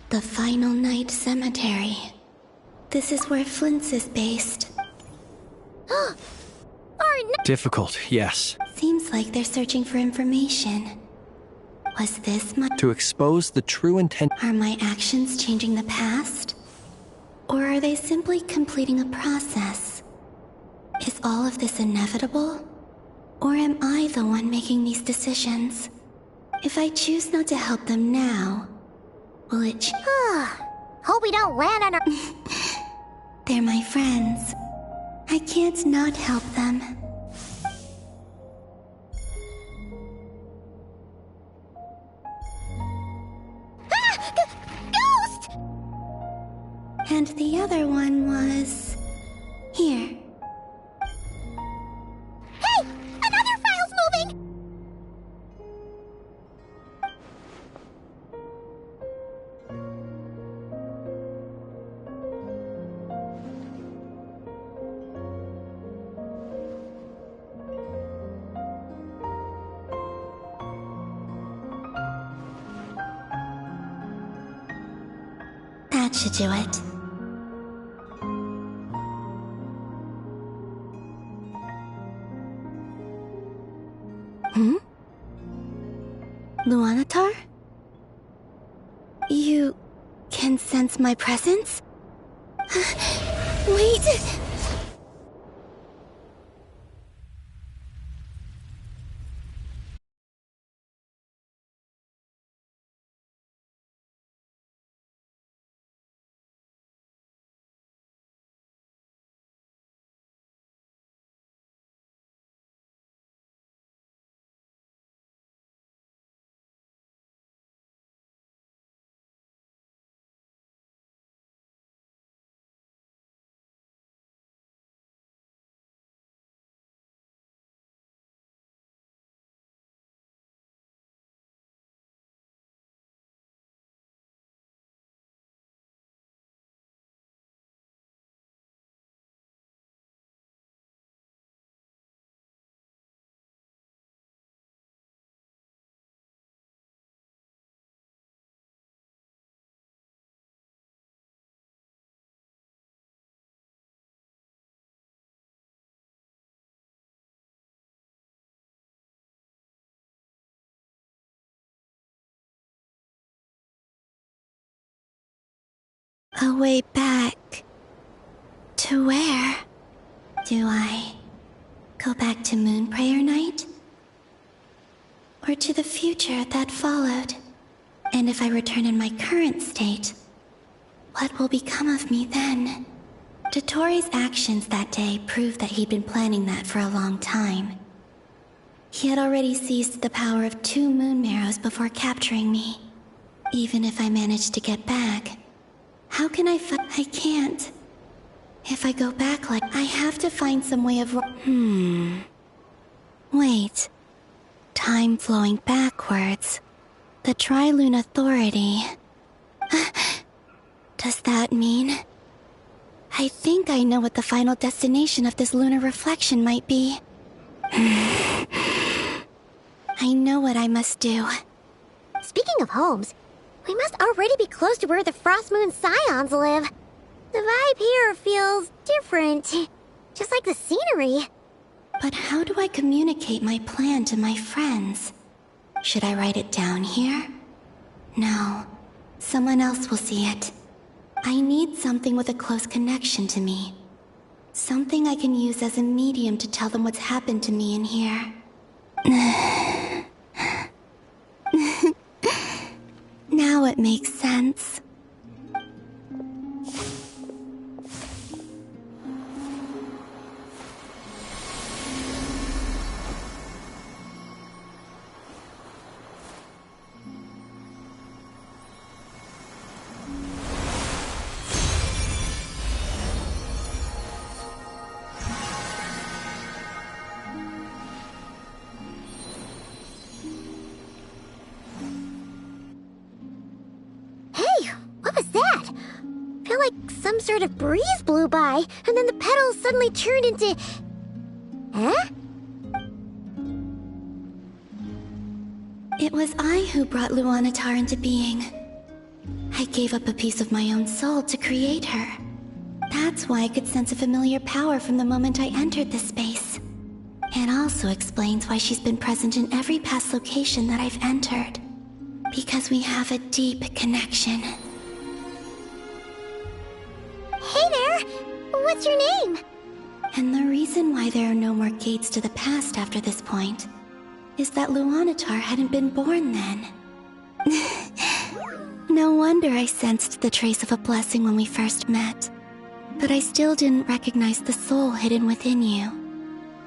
The Final Night Cemetery. This is where Flint's is based. Difficult, yes. Seems like they're searching for information. Was this my... To expose the true intent... Are my actions changing the past? Or are they simply completing a process? Is all of this inevitable? Or am I the one making these decisions? If I choose not to help them now, will it... Hope we don't land on our... They're my friends. I can't not help them. Ghost! And the other one was... here. Hey! Another file's moving! That should do it. Luanatar? You can sense my presence? Wait! A way back. To where? Do I go back to Moon Prayer Night? Or to the future that followed? And if I return in my current state, what will become of me then? Dotori's actions that day proved that he'd been planning that for a long time. He had already seized the power of 2 moon marrows before capturing me. Even if I managed to get back, how can I I can't. If I go back I have to find some way of... Wait. Time flowing backwards. The Tri-Lune Authority. Does that mean... I think I know what the final destination of this lunar reflection might be. I know what I must do. Speaking of homes, we must already be close to where the Frost Moon Scions live. The vibe here feels different. Just like the scenery. But how do I communicate my plan to my friends? Should I write it down here? No. Someone else will see it. I need something with a close connection to me. Something I can use as a medium to tell them what's happened to me in here. Now it makes sense. some sort of breeze blew by, and then the petals suddenly turned into... Huh? It was I who brought Luanatar into being. I gave up a piece of my own soul to create her. That's why I could sense a familiar power from the moment I entered this space. It also explains why she's been present in every past location that I've entered. Because we have a deep connection. Hey there! What's your name? And the reason why there are no more gates to the past after this point is that Luanatar hadn't been born then. No wonder I sensed the trace of a blessing when we first met. But I still didn't recognize the soul hidden within you.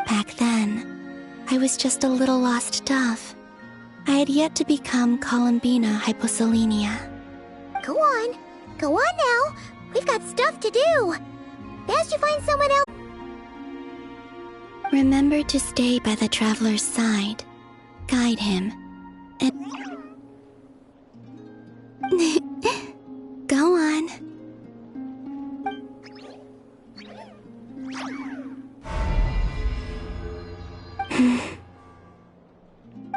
Back then, I was just a little lost dove. I had yet to become Columbina Hyposelenia. Go on now. We've got stuff to do. Best you find someone else. Remember to stay by the traveler's side, guide him, and... Go on.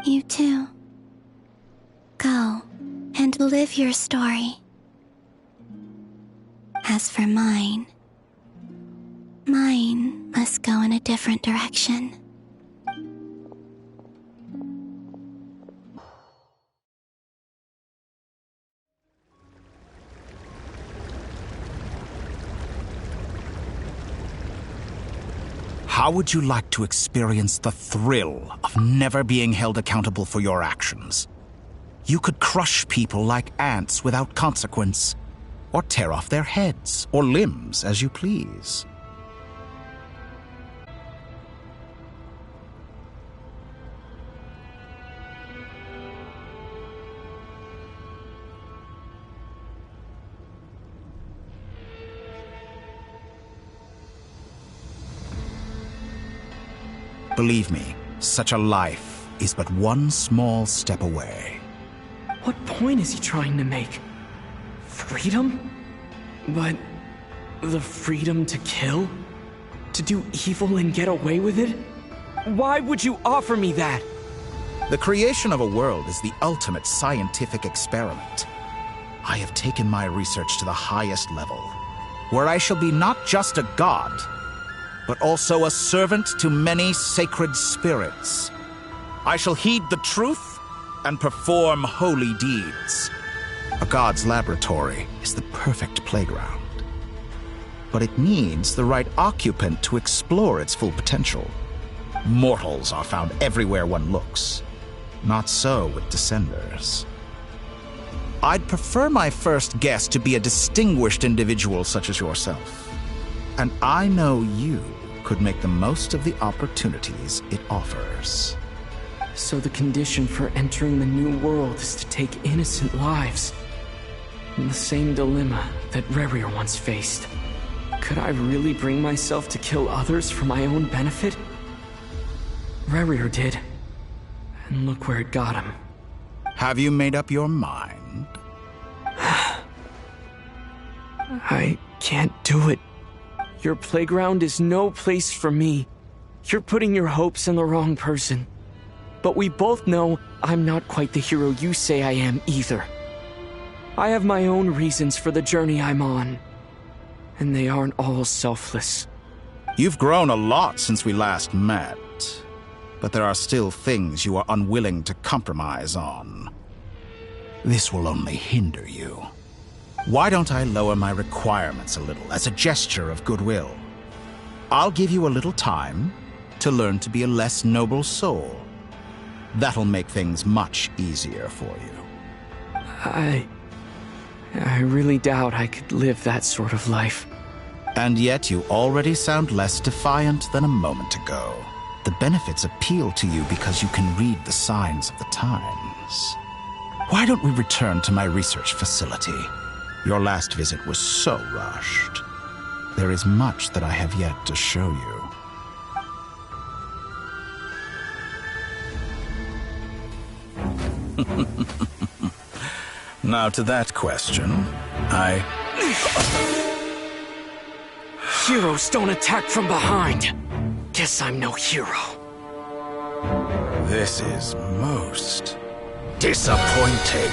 You too. Go and live your story. As for mine must go in a different direction. How would you like to experience the thrill of never being held accountable for your actions? You could crush people like ants without consequence, or tear off their heads or limbs as you please. Believe me, such a life is but one small step away. What point is he trying to make? Freedom? But the freedom to kill? To do evil and get away with it? Why would you offer me that? The creation of a world is the ultimate scientific experiment. I have taken my research to the highest level, where I shall be not just a god, but also a servant to many sacred spirits. I shall heed the truth and perform holy deeds. A god's laboratory is the perfect playground, but it needs the right occupant to explore its full potential. Mortals are found everywhere one looks. Not so with Descenders. I'd prefer my first guest to be a distinguished individual such as yourself. And I know you could make the most of the opportunities it offers. So the condition for entering the new world is to take innocent lives. The same dilemma that Rerir once faced. Could I really bring myself to kill others for my own benefit? Rerir did. And look where it got him. Have you made up your mind? I can't do it. Your playground is no place for me. You're putting your hopes in the wrong person. But we both know I'm not quite the hero you say I am either. I have my own reasons for the journey I'm on. And they aren't all selfless. You've grown a lot since we last met. But there are still things you are unwilling to compromise on. This will only hinder you. Why don't I lower my requirements a little as a gesture of goodwill? I'll give you a little time to learn to be a less noble soul. That'll make things much easier for you. I really doubt I could live that sort of life. And yet you already sound less defiant than a moment ago. The benefits appeal to you because you can read the signs of the times. Why don't we return to my research facility? Your last visit was so rushed. There is much that I have yet to show you. Now to that question, Heroes don't attack from behind. Guess I'm no hero. This is most disappointing.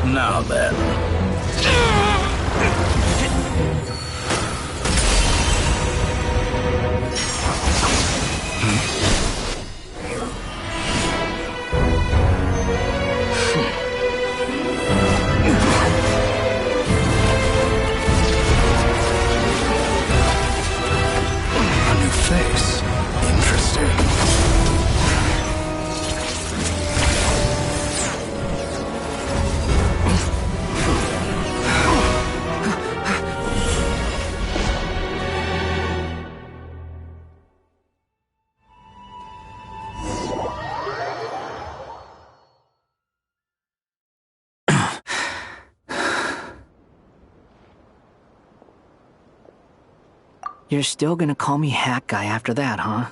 Now then. A new face. Interesting. You're still gonna call me Hack Guy after that, huh?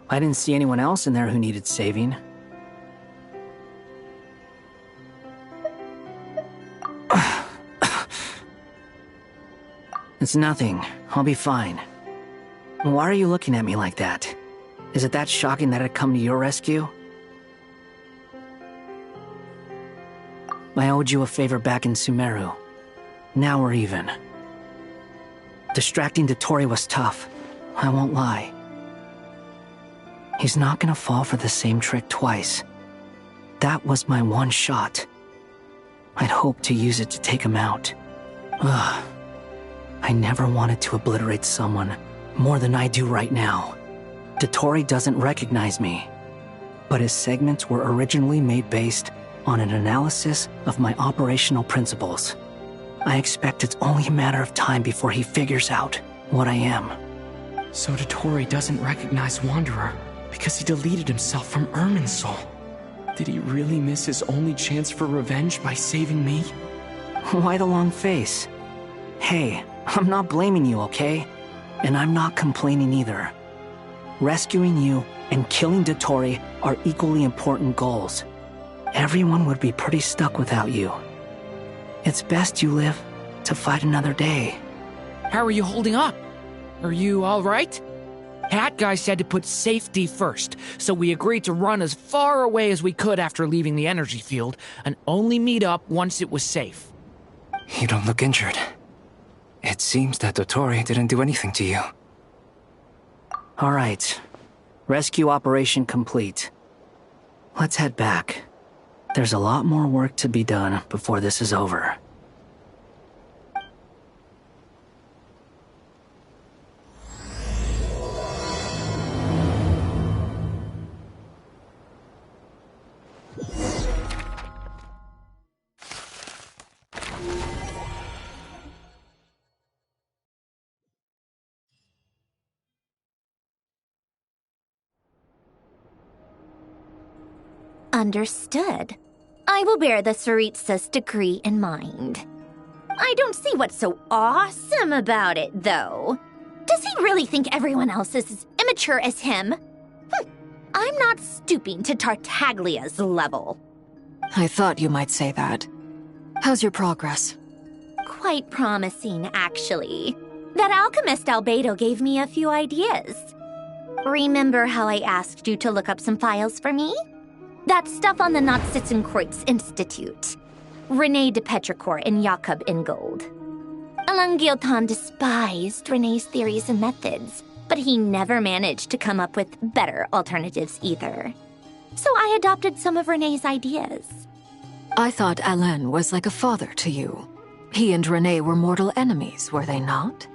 I didn't see anyone else in there who needed saving. It's nothing. I'll be fine. Why are you looking at me like that? Is it that shocking that I'd come to your rescue? I owed you a favor back in Sumeru. Now we're even. Distracting Dotori was tough, I won't lie. He's not gonna fall for the same trick twice. That was my one shot. I'd hoped to use it to take him out. Ugh. I never wanted to obliterate someone more than I do right now. Dotori doesn't recognize me, but his segments were originally made based on an analysis of my operational principles. I expect it's only a matter of time before he figures out what I am. So Dotori doesn't recognize Wanderer because he deleted himself from Irminsul. Did he really miss his only chance for revenge by saving me? Why the long face? Hey, I'm not blaming you, okay? And I'm not complaining either. Rescuing you and killing Dotori are equally important goals. Everyone would be pretty stuck without you. It's best you live to fight another day. How are you holding up? Are you alright? Hat Guy said to put safety first, so we agreed to run as far away as we could after leaving the energy field, and only meet up once it was safe. You don't look injured. It seems that Dotori didn't do anything to you. Alright. Rescue operation complete. Let's head back. There's a lot more work to be done before this is over. Understood. I will bear the Tsaritsa's decree in mind. I don't see what's so awesome about it, though. Does he really think everyone else is as immature as him? I'm not stooping to Tartaglia's level. I thought you might say that. How's your progress? Quite promising, actually. That alchemist Albedo gave me a few ideas. Remember how I asked you to look up some files for me? That stuff on the Nazi-Kreuz Institute. René de Petrichor and Jakob Ingold. Alain Guillotin despised René's theories and methods, but he never managed to come up with better alternatives either. So I adopted some of René's ideas. I thought Alain was like a father to you. He and Renee were mortal enemies, were they not?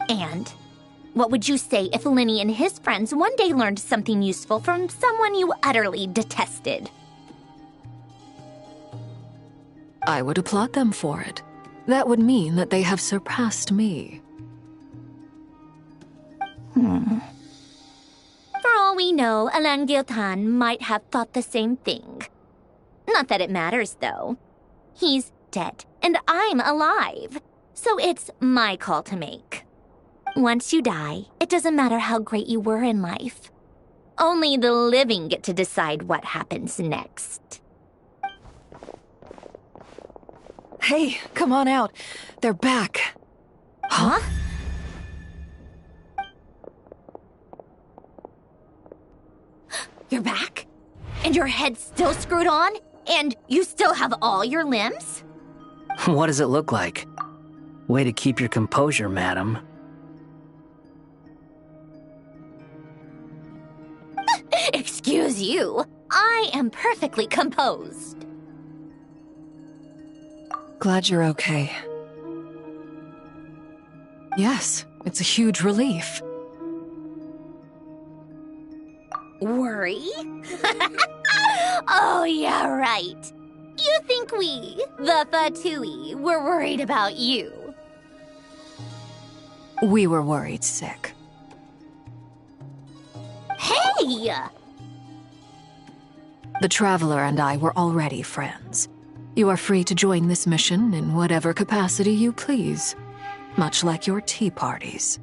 And what would you say if Lenny and his friends one day learned something useful from someone you utterly detested? I would applaud them for it. That would mean that they have surpassed me. For all we know, Alan Giltan might have thought the same thing. Not that it matters, though. He's dead, and I'm alive. So it's my call to make. Once you die, it doesn't matter how great you were in life. Only the living get to decide what happens next. Hey, come on out. They're back. Huh? You're back? And your head's still screwed on? And you still have all your limbs? What does it look like? Way to keep your composure, madam. Excuse you. I am perfectly composed. Glad you're okay. Yes, it's a huge relief. Worry? Oh, yeah, right. You think we, the Fatui, were worried about you? We were worried sick. Hey! The Traveler and I were already friends. You are free to join this mission in whatever capacity you please, much like your tea parties.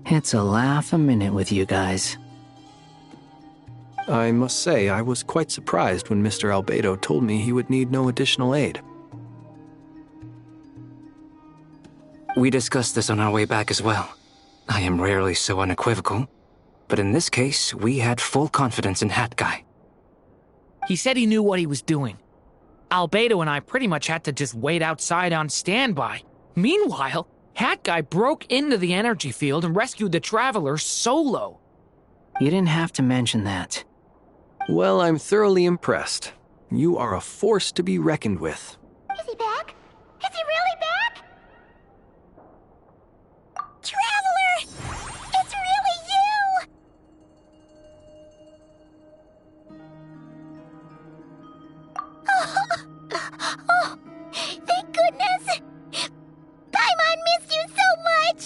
It's a laugh a minute with you guys. I must say, I was quite surprised when Mr. Albedo told me he would need no additional aid. We discussed this on our way back as well. I am rarely so unequivocal, but in this case, we had full confidence in Hat Guy. He said he knew what he was doing. Albedo and I pretty much had to just wait outside on standby. Meanwhile, Hat Guy broke into the energy field and rescued the Traveler solo. You didn't have to mention that. Well, I'm thoroughly impressed. You are a force to be reckoned with. Is he back? Is he really back? Traveler! It's really you! Oh, thank goodness! Paimon missed you so much!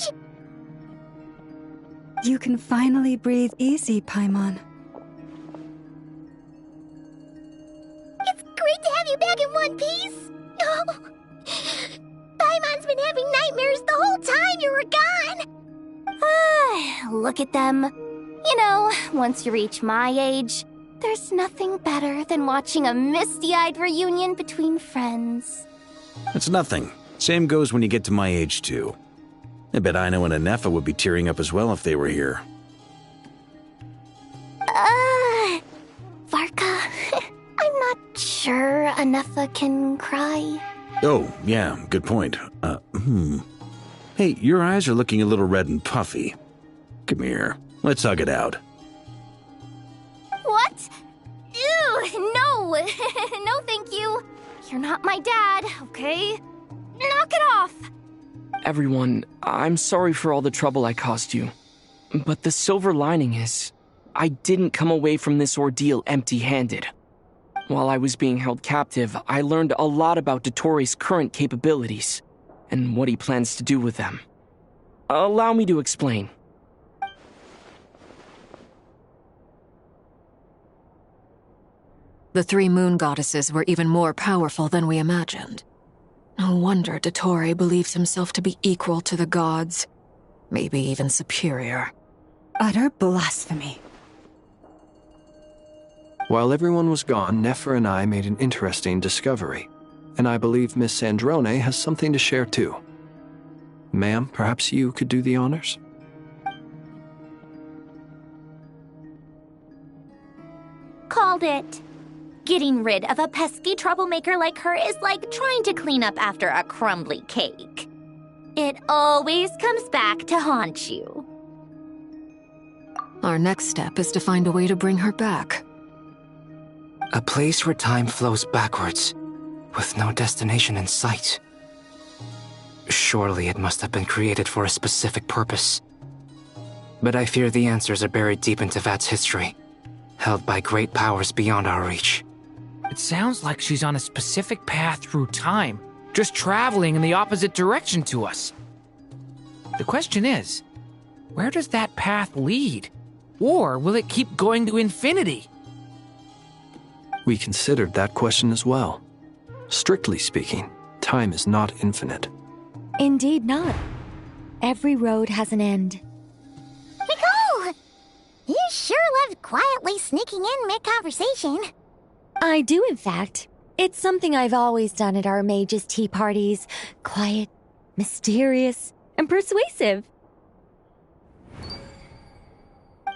You can finally breathe easy, Paimon. It's great to have you back in one piece! Oh, Paimon's been having nightmares the whole time you were gone! Look at them. You know, once you reach my age, there's nothing better than watching a misty-eyed reunion between friends. That's nothing. Same goes when you get to my age, too. I bet Aino and Anefa would be tearing up as well if they were here. Varka, I'm not sure Anefa can cry. Oh, yeah, good point. Hey, your eyes are looking a little red and puffy. Come here, let's hug it out. What? Ew, no. No, thank you. You're not my dad, okay? Knock it off. Everyone, I'm sorry for all the trouble I caused you. But the silver lining is, I didn't come away from this ordeal empty-handed. While I was being held captive, I learned a lot about Dottoro's current capabilities, and what he plans to do with them. Allow me to explain. The three moon goddesses were even more powerful than we imagined. No wonder Dottore believes himself to be equal to the gods, maybe even superior. Utter blasphemy. While everyone was gone, Nefer and I made an interesting discovery, and I believe Miss Sandrone has something to share too. Ma'am, perhaps you could do the honors? Called it. Getting rid of a pesky troublemaker like her is like trying to clean up after a crumbly cake. It always comes back to haunt you. Our next step is to find a way to bring her back. A place where time flows backwards, with no destination in sight. Surely it must have been created for a specific purpose. But I fear the answers are buried deep in Tevat's history, held by great powers beyond our reach. It sounds like she's on a specific path through time, just traveling in the opposite direction to us. The question is, where does that path lead? Or will it keep going to infinity? We considered that question as well. Strictly speaking, time is not infinite. Indeed not. Every road has an end. Nicole! You sure loved quietly sneaking in mid-conversation. I do, in fact. It's something I've always done at our mages' tea parties. Quiet, mysterious, and persuasive.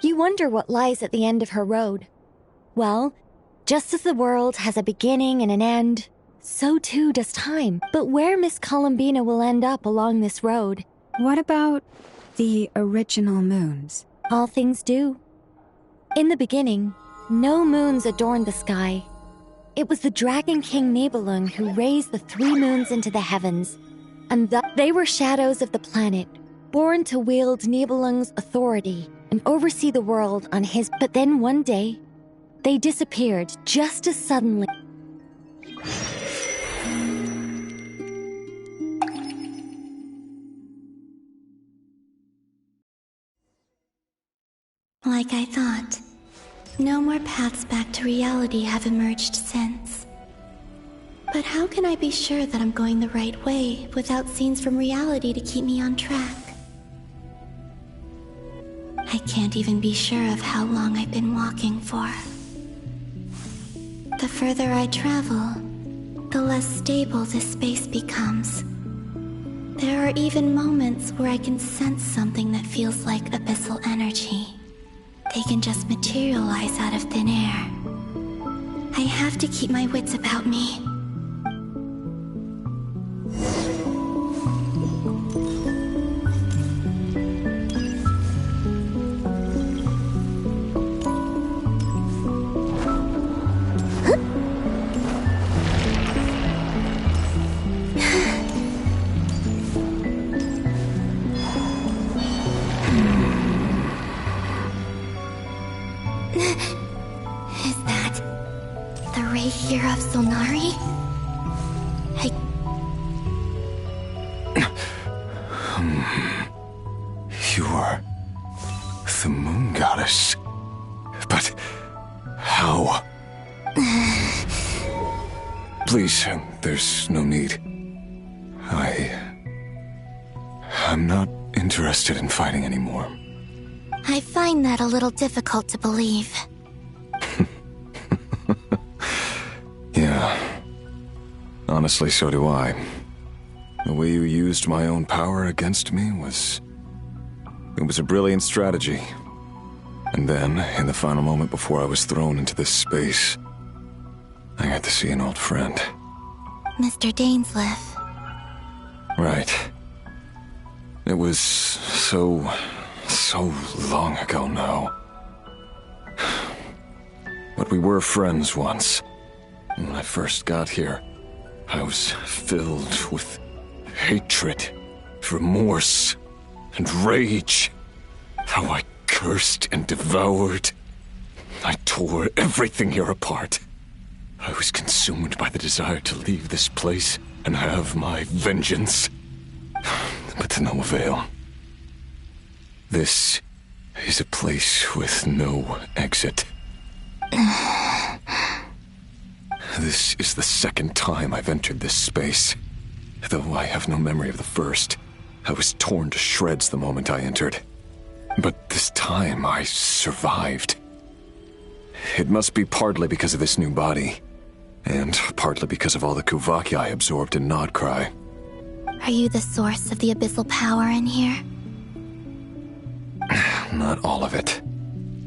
You wonder what lies at the end of her road. Well, just as the world has a beginning and an end, so too does time. But where Miss Columbina will end up along this road? What about the original moons? All things do. In the beginning, no moons adorned the sky. It was the Dragon King Nibelung who raised the 3 moons into the heavens, and they were shadows of the planet, born to wield Nibelung's authority and oversee the world on his. But then one day, they disappeared just as suddenly. Like I thought, no more paths back to reality have emerged since. But how can I be sure that I'm going the right way without scenes from reality to keep me on track? I can't even be sure of how long I've been walking for. The further I travel, the less stable this space becomes. There are even moments where I can sense something that feels like abyssal energy. They can just materialize out of thin air. I have to keep my wits about me. Is that the ray here of Solnari? You are the moon goddess. But how? Please, there's no need. I'm not interested in fighting anymore. I find that a little difficult to believe. Yeah. Honestly, so do I. The way you used my own power against me was... It was a brilliant strategy. And then, in the final moment before I was thrown into this space, I got to see an old friend. Mr. Dainsleif. Right. It was so long ago now. But we were friends once. When I first got here, I was filled with hatred, remorse, and rage. How I cursed and devoured. I tore everything here apart. I was consumed by the desire to leave this place and have my vengeance. But to no avail. This is a place with no exit. This is the second time I've entered this space. Though I have no memory of the first. I was torn to shreds the moment I entered. But this time I survived. It must be partly because of this new body. And partly because of all the Kuvaki I absorbed in Nodcry. Are you the source of the abyssal power in here? Not all of it.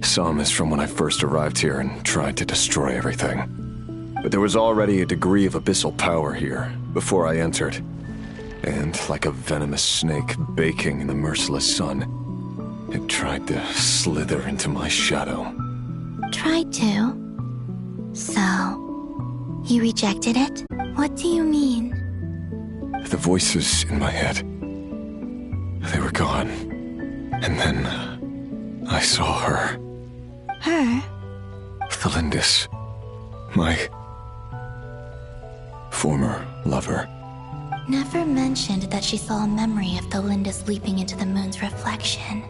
Some is from when I first arrived here and tried to destroy everything. But there was already a degree of abyssal power here before I entered. And like a venomous snake baking in the merciless sun, It tried to slither into my shadow. Tried to? So, you rejected it? What do you mean? The voices in my head, they were gone. And then I saw her. Her? Thelindis. My former lover. Never mentioned that she saw a memory of Thelindis leaping into the moon's reflection.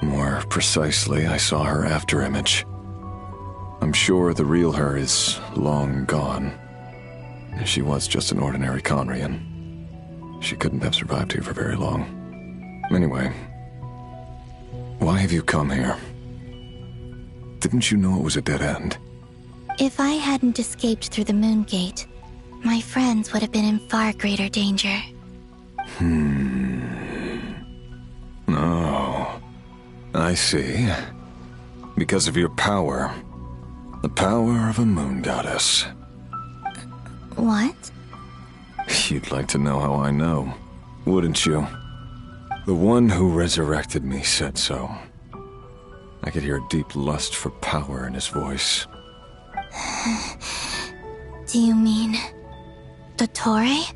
More precisely, I saw her afterimage. I'm sure the real her is long gone. She was just an ordinary Conrian. She couldn't have survived here for very long. Anyway, why have you come here? Didn't you know it was a dead end? If I hadn't escaped through the moon gate, my friends would have been in far greater danger. Oh, I see. Because of your power. The power of a moon goddess. What? You'd like to know how I know, wouldn't you? The one who resurrected me said so. I could hear a deep lust for power in his voice. Do you mean... Dottore?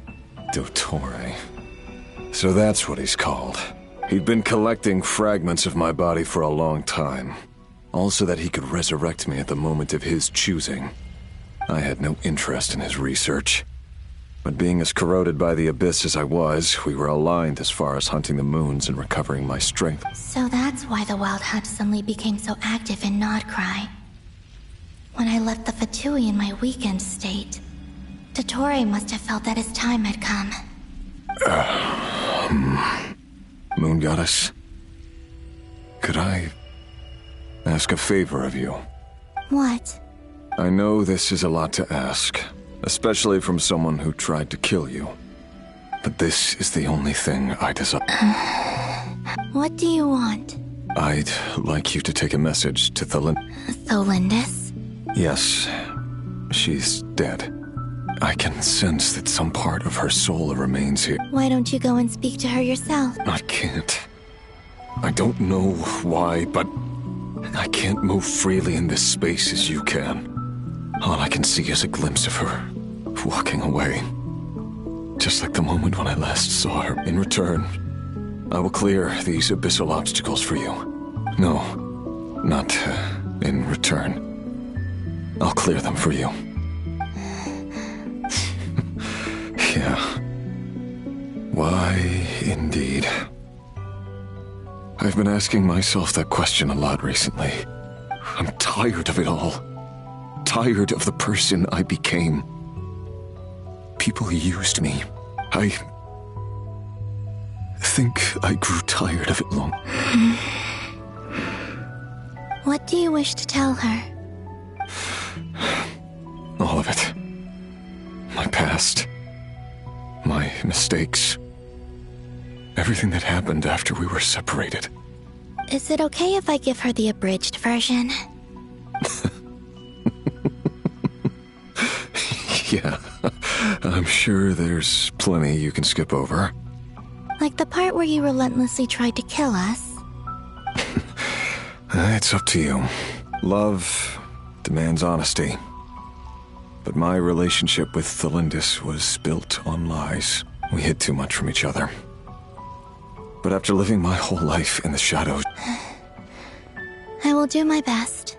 Dottore. So that's what he's called. He'd been collecting fragments of my body for a long time. All so that he could resurrect me at the moment of his choosing. I had no interest in his research. But being as corroded by the abyss as I was, we were aligned as far as hunting the moons and recovering my strength. So that's why the Wild Hunt suddenly became so active in Nodcry. When I left the Fatui in my weakened state, Dottore must have felt that his time had come. Moon Goddess? Could I ask a favor of you? What? I know this is a lot to ask, especially from someone who tried to kill you. But this is the only thing I desire. What do you want? I'd like you to take a message to Thelindis? Yes, she's dead. I can sense that some part of her soul remains here. Why don't you go and speak to her yourself? I can't. I don't know why, but I can't move freely in this space as you can. All I can see is a glimpse of her, walking away. Just like the moment when I last saw her. In return, I will clear these abyssal obstacles for you. No, not in return. I'll clear them for you. Yeah. Why, indeed. I've been asking myself that question a lot recently. I'm tired of it all. Tired of the person I became. People used me. I think I grew tired of it long. What do you wish to tell her? All of it. My past. My mistakes. Everything that happened after we were separated. Is it okay if I give her the abridged version? Yeah, I'm sure there's plenty you can skip over. Like the part where you relentlessly tried to kill us? It's up to you. Love demands honesty. But my relationship with Thelindis was built on lies. We hid too much from each other. But after living my whole life in the shadows... I will do my best.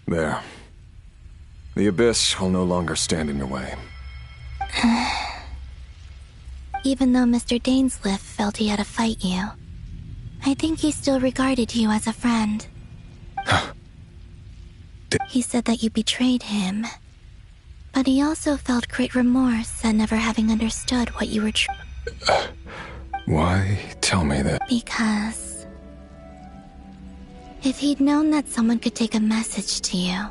There. The abyss will no longer stand in your way. Even though Mr. Dainsliff felt he had to fight you, I think he still regarded you as a friend. He said that you betrayed him, but he also felt great remorse at never having understood what you were Why tell me that? Because if he'd known that someone could take a message to you,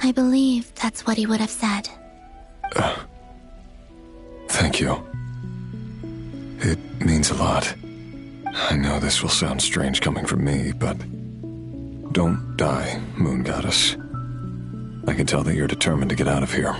I believe that's what he would have said. Thank you. It means a lot. I know this will sound strange coming from me, but Don't die, Moon Goddess. I can tell that you're determined to get out of here.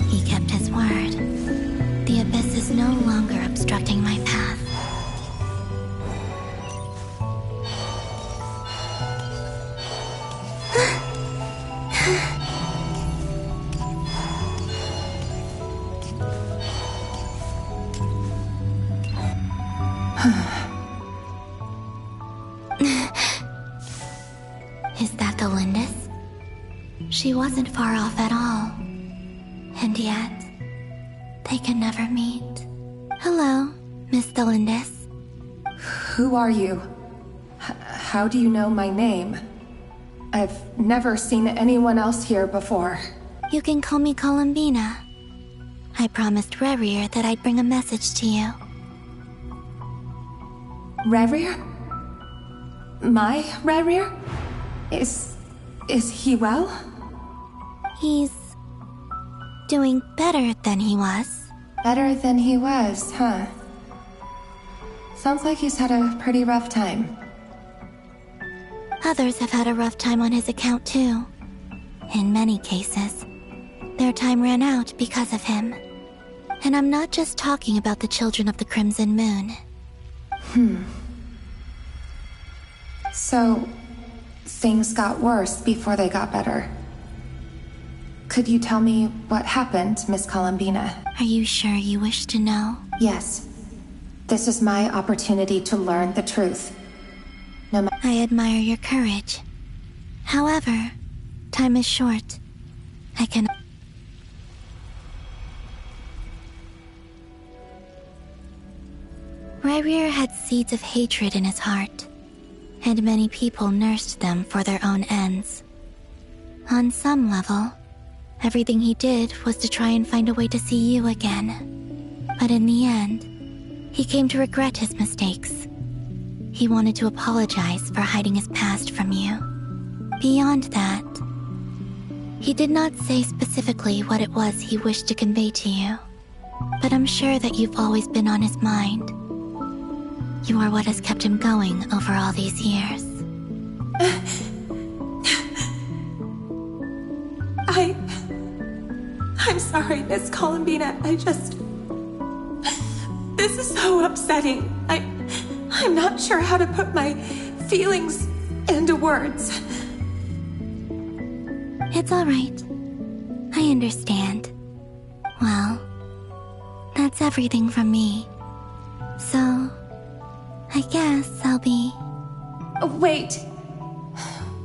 He kept his word. The abyss is no longer obstructing my path. Is that the Lindis? She wasn't far off at all. And yet, they can never meet. Hello, Miss Lindis. Who are you? How do you know my name? I've never seen anyone else here before. You can call me Columbina. I promised Rerir that I'd bring a message to you. Rerir? My Rerir? Is he well? He's doing better than he was. Better than he was, huh? Sounds like he's had a pretty rough time. Others have had a rough time on his account too. In many cases, their time ran out because of him. And I'm not just talking about the children of the Crimson Moon. So, things got worse before they got better. Could you tell me what happened, Miss Columbina? Are you sure you wish to know? Yes. This is my opportunity to learn the truth. I admire your courage. However, time is short. I can... Rerir had seeds of hatred in his heart, and many people nursed them for their own ends. On some level, everything he did was to try and find a way to see you again. But in the end, he came to regret his mistakes. He wanted to apologize for hiding his past from you. Beyond that, he did not say specifically what it was he wished to convey to you, but I'm sure that you've always been on his mind. You are what has kept him going over all these years. I'm sorry, Miss Columbina. This is so upsetting. I'm not sure how to put my feelings into words. It's all right. I understand. Well, that's everything from me. So, I guess I'll be... Wait.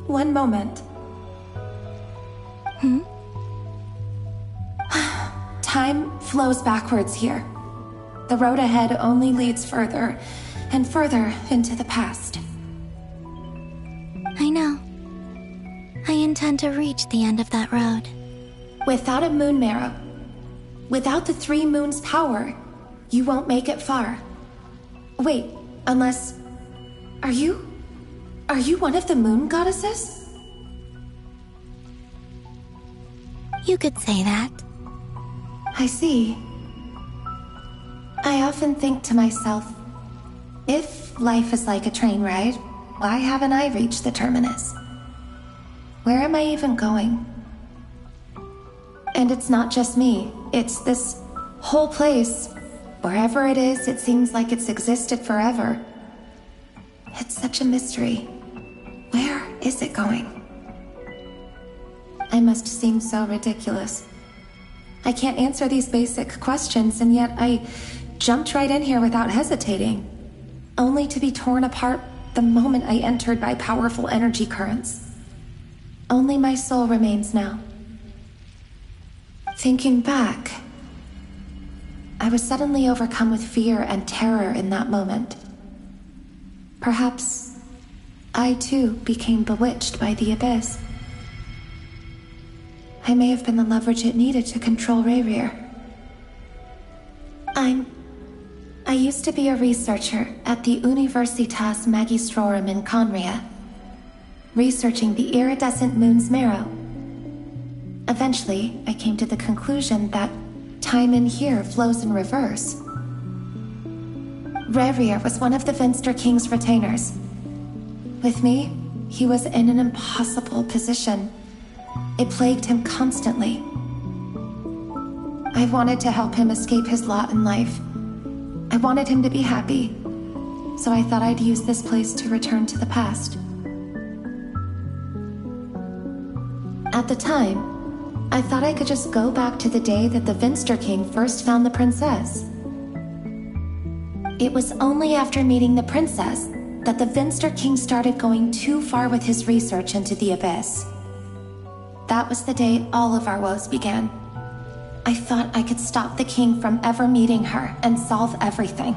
One moment. Time flows backwards here. The road ahead only leads further and further into the past. I know. I intend to reach the end of that road. Without a moon marrow, without the three moons' power, you won't make it far. Wait, unless... Are you one of the moon goddesses? You could say that. I see. I often think to myself, if life is like a train ride, why haven't I reached the terminus? Where am I even going? And it's not just me, it's this whole place. Wherever it is, it seems like it's existed forever. It's such a mystery. Where is it going? I must seem so ridiculous. I can't answer these basic questions, and yet I jumped right in here without hesitating, only to be torn apart the moment I entered by powerful energy currents. Only my soul remains now. Thinking back, I was suddenly overcome with fear and terror in that moment. Perhaps I too became bewitched by the abyss. I may have been the leverage it needed to control Rayrir. I used to be a researcher at the Universitas Magistrorum in Conria, researching the iridescent moon's marrow. Eventually, I came to the conclusion that time in here flows in reverse. Rayrir was one of the Vinster King's retainers. With me, he was in an impossible position. It plagued him constantly. I wanted to help him escape his lot in life. I wanted him to be happy, so I thought I'd use this place to return to the past. At the time, I thought I could just go back to the day that the Vinster King first found the princess. It was only after meeting the princess that the Vinster King started going too far with his research into the abyss. That was the day all of our woes began. I thought I could stop the king from ever meeting her and solve everything.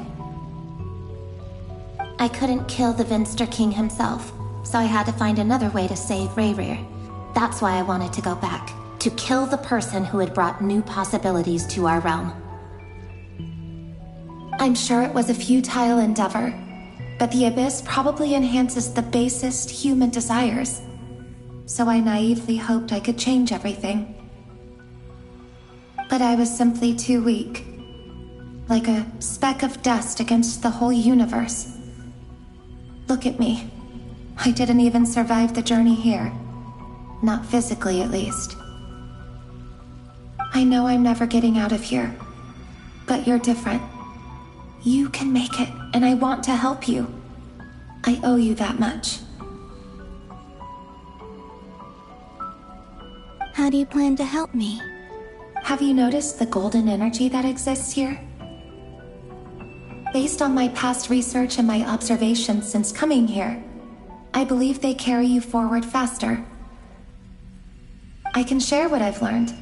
I couldn't kill the Vinster King himself, so I had to find another way to save Rayrir. That's why I wanted to go back, to kill the person who had brought new possibilities to our realm. I'm sure it was a futile endeavor, but the abyss probably enhances the basest human desires. So I naively hoped I could change everything. But I was simply too weak. Like a speck of dust against the whole universe. Look at me. I didn't even survive the journey here. Not physically, at least. I know I'm never getting out of here. But you're different. You can make it, and I want to help you. I owe you that much. How do you plan to help me? Have you noticed the golden energy that exists here? Based on my past research and my observations since coming here, I believe they carry you forward faster. I can share what I've learned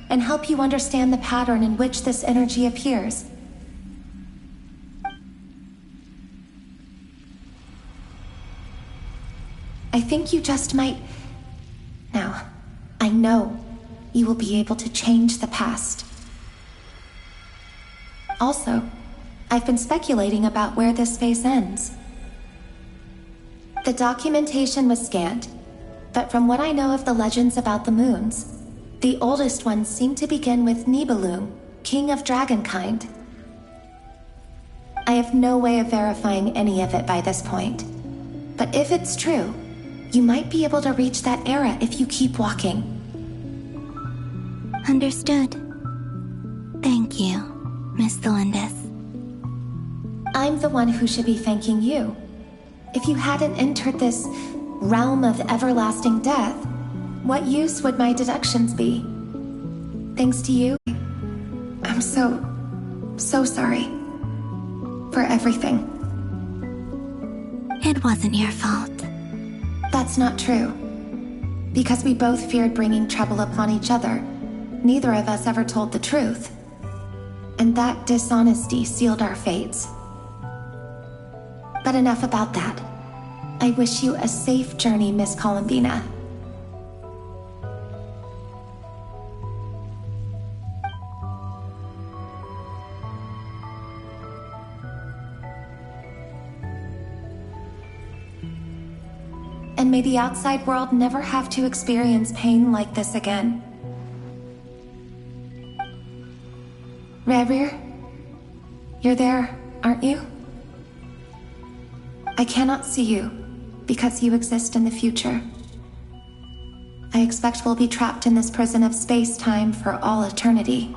and help you understand the pattern in which this energy appears. I think you just might... Now, I know you will be able to change the past. Also, I've been speculating about where this phase ends. The documentation was scanned, but from what I know of the legends about the moons, the oldest ones seem to begin with Nibelung, king of dragonkind. I have no way of verifying any of it by this point, but if it's true, you might be able to reach that era if you keep walking. Understood. Thank you, Miss Thelindis. I'm the one who should be thanking you. If you hadn't entered this realm of everlasting death, what use would my deductions be? Thanks to you, I'm so sorry. For everything. It wasn't your fault. That's not true. Because we both feared bringing trouble upon each other, neither of us ever told the truth. And that dishonesty sealed our fates. But enough about that. I wish you a safe journey, Miss Columbina. And may the outside world never have to experience pain like this again. Rayrir, you're there, aren't you? I cannot see you, because you exist in the future. I expect we'll be trapped in this prison of space-time for all eternity.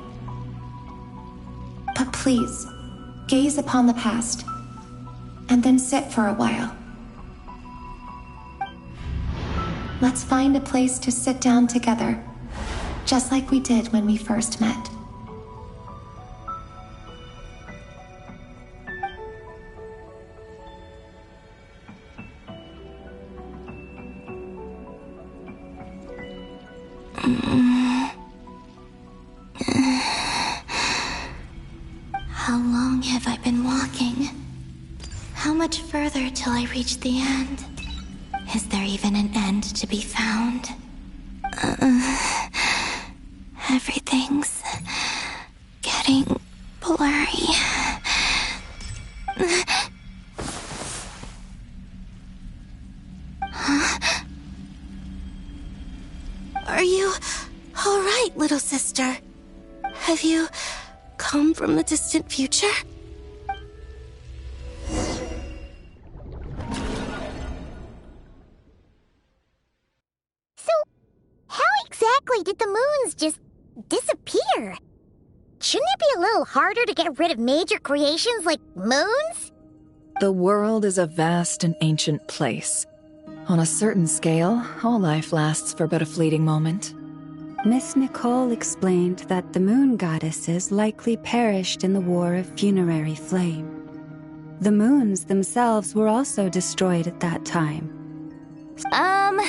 But please, gaze upon the past, and then sit for a while. Let's find a place to sit down together, just like we did when we first met. How long have I been walking? How much further till I reach the end? Is there even an end to be found? Everything's getting blurry. Huh? Are you all right, little sister? Have you come from the distant future? So, how exactly did the moons just disappear? Shouldn't it be a little harder to get rid of major creations like moons? The world is a vast and ancient place. On a certain scale, all life lasts for but a fleeting moment. Miss Nicole explained that the moon goddesses likely perished in the War of Funerary Flame. The moons themselves were also destroyed at that time. Am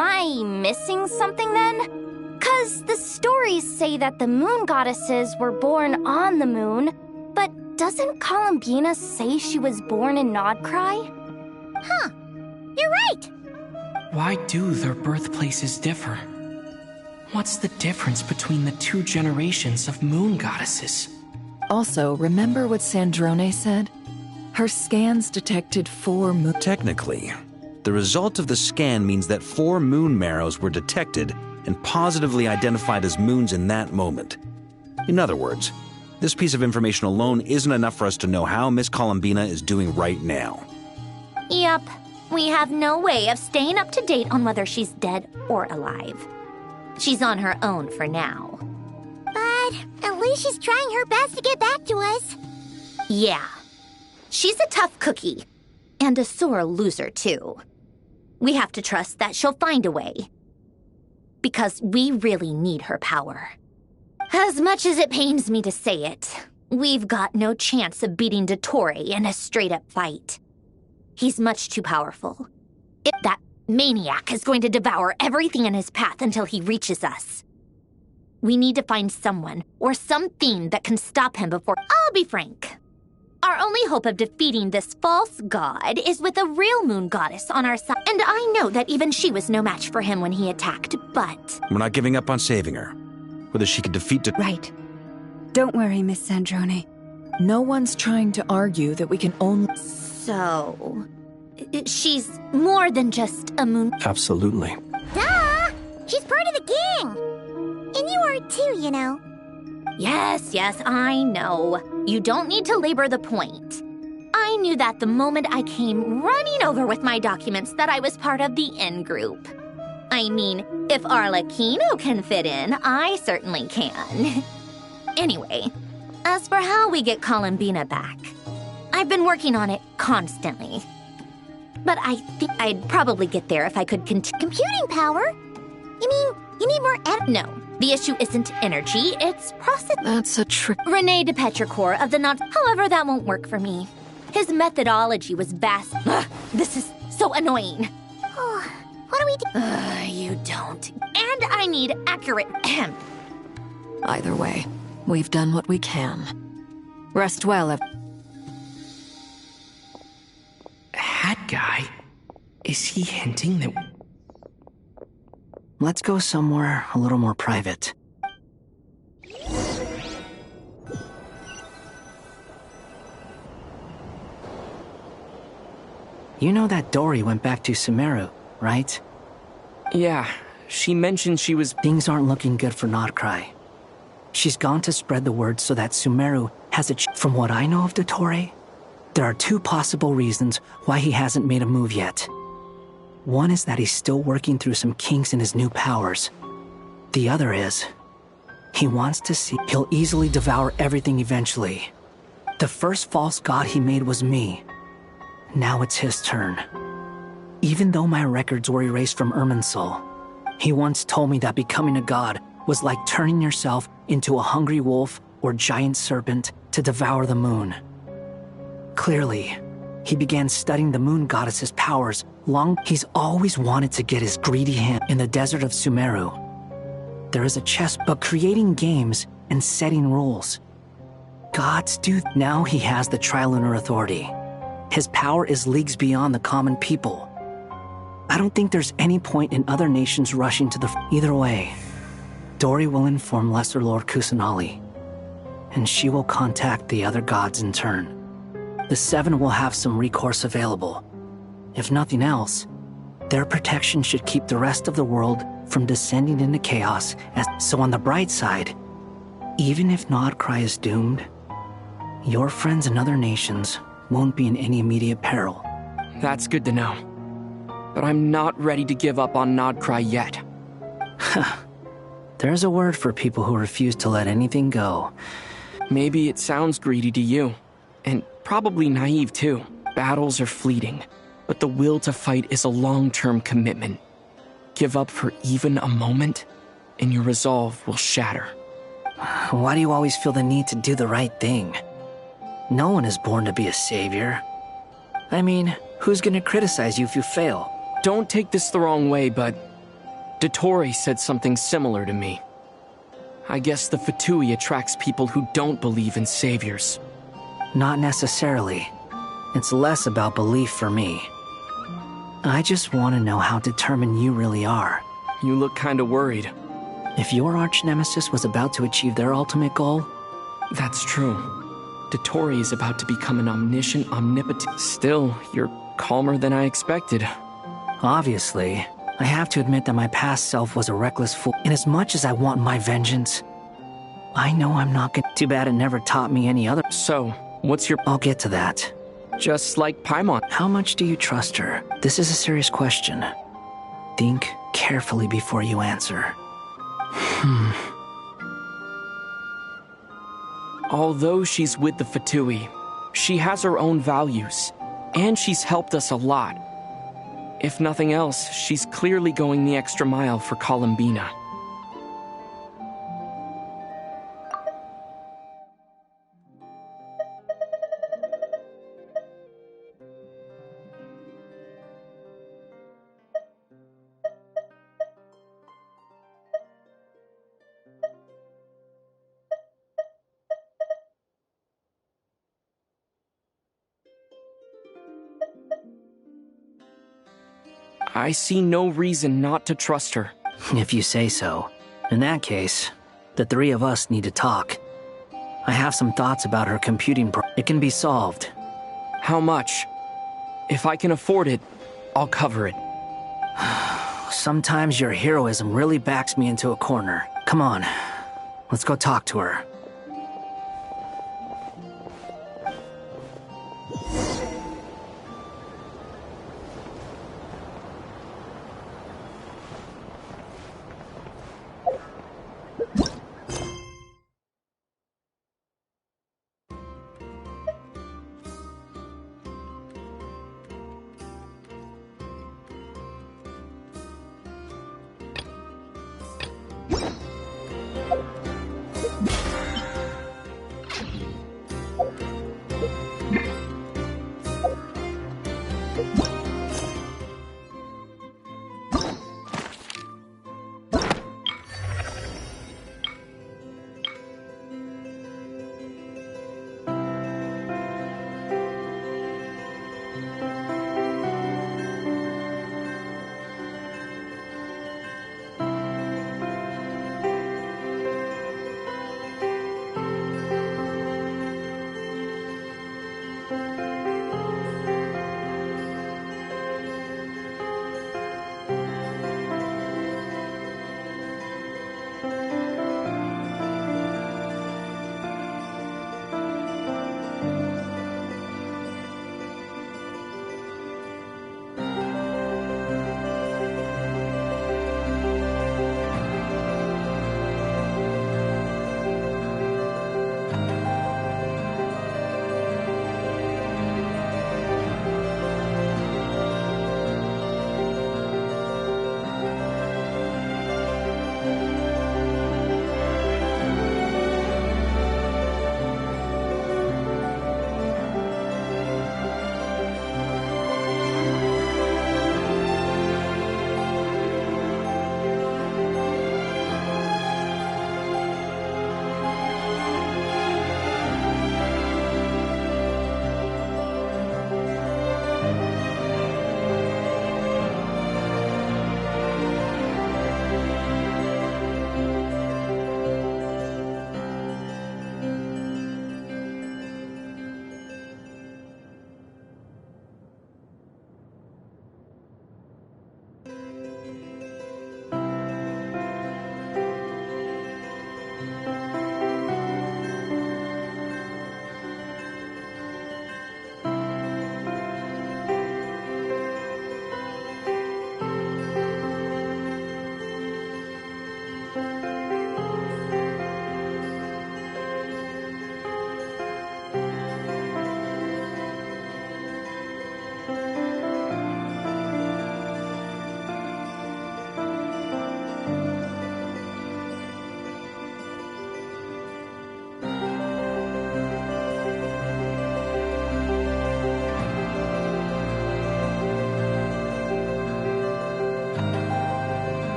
I missing something then? 'Cause the stories say that the moon goddesses were born on the moon, but doesn't Columbina say she was born in Nodcry? Huh. You're right! Why do their birthplaces differ? What's the difference between the two generations of moon goddesses? Also, remember what Sandrone said? Her scans detected 4 moon... Technically, the result of the scan means that 4 moon marrows were detected and positively identified as moons in that moment. In other words, this piece of information alone isn't enough for us to know how Miss Columbina is doing right now. Yep. We have no way of staying up to date on whether she's dead or alive. She's on her own for now. But at least she's trying her best to get back to us. Yeah. She's a tough cookie. And a sore loser, too. We have to trust that she'll find a way. Because we really need her power. As much as it pains me to say it, we've got no chance of beating Dottore in a straight-up fight. He's much too powerful. If that maniac is going to devour everything in his path until he reaches us. We need to find someone or something that can stop him before... I'll be frank. Our only hope of defeating this false god is with a real moon goddess on our side. And I know that even she was no match for him when he attacked, but... We're not giving up on saving her. Whether she can defeat... Right. Don't worry, Miss Sandrone. No one's trying to argue that we can only... So... she's more than just a moon... Absolutely. Duh! She's part of the gang! And you are too, you know. Yes, I know. You don't need to labor the point. I knew that the moment I came running over with my documents that I was part of the in-group. I mean, if Arlecchino can fit in, I certainly can. Anyway, as for how we get Columbina back, I've been working on it constantly. But I think I'd probably get there if I could computing power? You mean, you need more No, the issue isn't energy, it's process... That's a trick... Rene de Petrichor of the not... However, that won't work for me. His methodology was vast... Ugh, this is so annoying. Oh, what do we do? You don't. And I need accurate... Either way, we've done what we can. Rest well, Hat guy? Is he hinting that... Let's go somewhere a little more private. You know that Dory went back to Sumeru, right? Yeah, she mentioned she was... Things aren't looking good for Nodcry. She's gone to spread the word so that Sumeru has a From what I know of Dottore, there are 2 possible reasons why he hasn't made a move yet. One is that he's still working through some kinks in his new powers. The other is, he wants to see he'll easily devour everything eventually. The first false god he made was me. Now it's his turn. Even though my records were erased from Irminsul, he once told me that becoming a god was like turning yourself into a hungry wolf or giant serpent to devour the moon. Clearly, he began studying the moon goddess's powers He's always wanted to get his greedy hand in the desert of Sumeru. There is a chess, but creating games and setting rules. Gods do. Now he has the Trilunar Authority. His power is leagues beyond the common people. I don't think there's any point in other nations rushing to the... Either way, Dori will inform Lesser Lord Kusanali, and she will contact the other gods in turn. The Seven will have some recourse available. If nothing else, their protection should keep the rest of the world from descending into chaos. So on the bright side, even if Nodcry is doomed, your friends in other nations won't be in any immediate peril. That's good to know. But I'm not ready to give up on Nodcry yet. There's a word for people who refuse to let anything go. Maybe it sounds greedy to you, and probably naive too. Battles are fleeting, but the will to fight is a long-term commitment. Give up for even a moment, and your resolve will shatter. Why do you always feel the need to do the right thing? No one is born to be a savior. I mean, who's gonna criticize you if you fail? Don't take this the wrong way, but Dotori said something similar to me. I guess the Fatui attracts people who don't believe in saviors. Not necessarily. It's less about belief for me. I just want to know how determined you really are. You look kinda worried. If your arch-nemesis was about to achieve their ultimate goal... That's true. Dotori is about to become an omniscient, omnipotent... Still, you're calmer than I expected. Obviously, I have to admit that my past self was a reckless fool. And as much as I want my vengeance, I know I'm not gonna... Too bad it never taught me any other... So, what's your... I'll get to that. Just like Paimon. How much do you trust her? This is a serious question. Think carefully before you answer. Although she's with the Fatui, she has her own values, and she's helped us a lot. If nothing else, she's clearly going the extra mile for Columbina. I see no reason not to trust her. If you say so. In that case, the three of us need to talk. I have some thoughts about her computing It can be solved. How much? If I can afford it, I'll cover it. Sometimes your heroism really backs me into a corner. Come on, let's go talk to her.